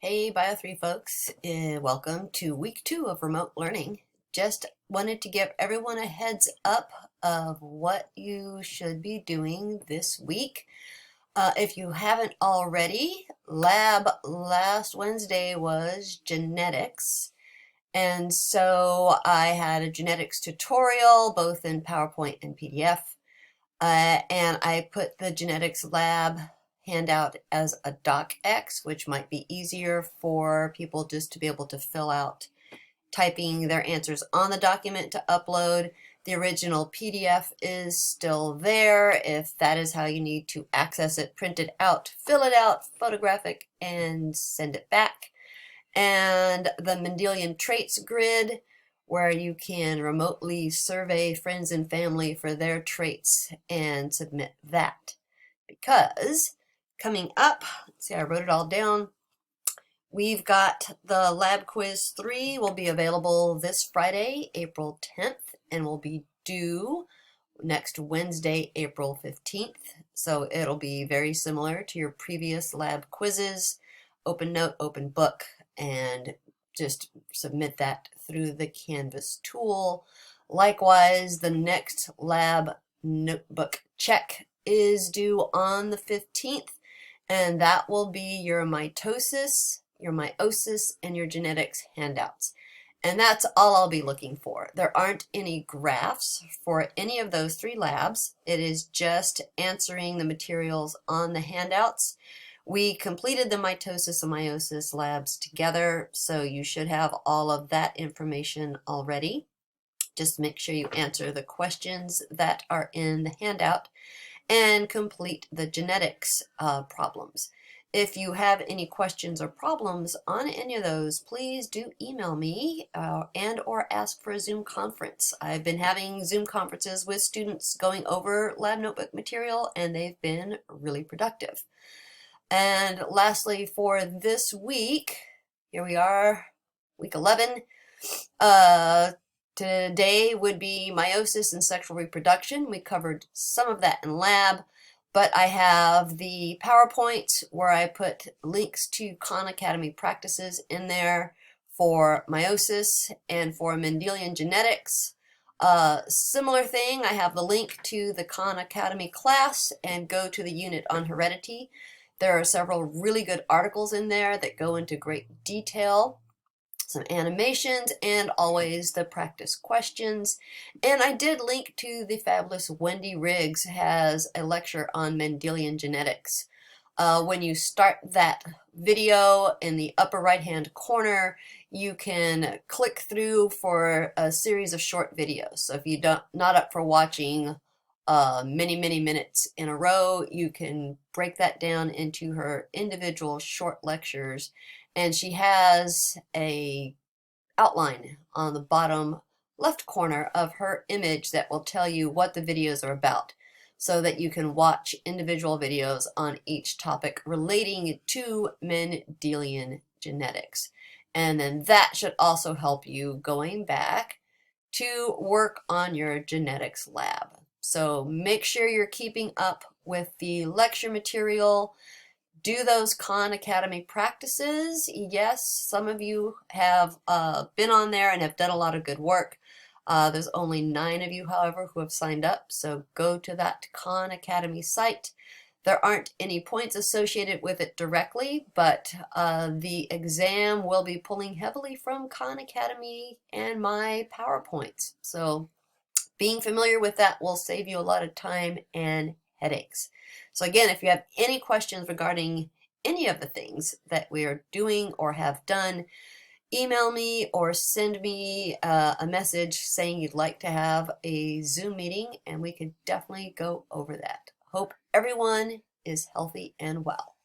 Hey, Bio3 folks, welcome to week 2 of remote learning. Just wanted to give everyone a heads up of what you should be doing this week. If you haven't already, lab last Wednesday was genetics. And so I had a genetics tutorial both in PowerPoint and PDF. And I put the genetics lab handout as a docx, which might be easier for people just to be able to fill out typing their answers on the document to upload. The original PDF is still there if that is how you need to access it. Print it out, fill it out, photograph it, and send it back. And the Mendelian traits grid, where you can remotely survey friends and family for their traits and submit that. Because coming up, let's see, I wrote it all down. We've got the Lab Quiz 3 will be available this Friday, April 10th, and will be due next Wednesday, April 15th. So it'll be very similar to your previous lab quizzes, open note, open book, and just submit that through the Canvas tool. Likewise, the next lab notebook check is due on the 15th, and that will be your mitosis, your meiosis, and your genetics handouts. And that's all I'll be looking for. There aren't any graphs for any of those 3 labs. It is just answering the materials on the handouts. We completed the mitosis and meiosis labs together, so you should have all of that information already. Just make sure you answer the questions that are in the handout and complete the genetics problems. If you have any questions or problems on any of those, please do email me and or ask for a Zoom conference. I've been having Zoom conferences with students going over lab notebook material, and they've been really productive. And lastly, for this week, here we are, week 11. Today would be meiosis and sexual reproduction. We covered some of that in lab, but I have the PowerPoint where I put links to Khan Academy practices in there for meiosis and for Mendelian genetics. Similar thing, I have the link to the Khan Academy class and go to the unit on heredity. There are several really good articles in there that go into great detail, some animations, and always the practice questions. And I did link to the fabulous Wendy Riggs has a lecture on Mendelian genetics. When you start that video in the upper right hand corner, you can click through for a series of short videos. So if you're not up for watching many minutes in a row, you can break that down into her individual short lectures, and she has a outline on the bottom left corner of her image that will tell you what the videos are about, so that you can watch individual videos on each topic relating to Mendelian genetics. And then that should also help you going back to work on your genetics lab. So make sure you're keeping up with the lecture material. Do those Khan Academy practices. Yes, some of you have been on there and have done a lot of good work. There's only 9 of you, however, who have signed up. So go to that Khan Academy site. There aren't any points associated with it directly, but the exam will be pulling heavily from Khan Academy and my PowerPoints. So being familiar with that will save you a lot of time and headaches. So again, if you have any questions regarding any of the things that we are doing or have done, email me or send me a message saying you'd like to have a Zoom meeting, and we could definitely go over that. Hope everyone is healthy and well.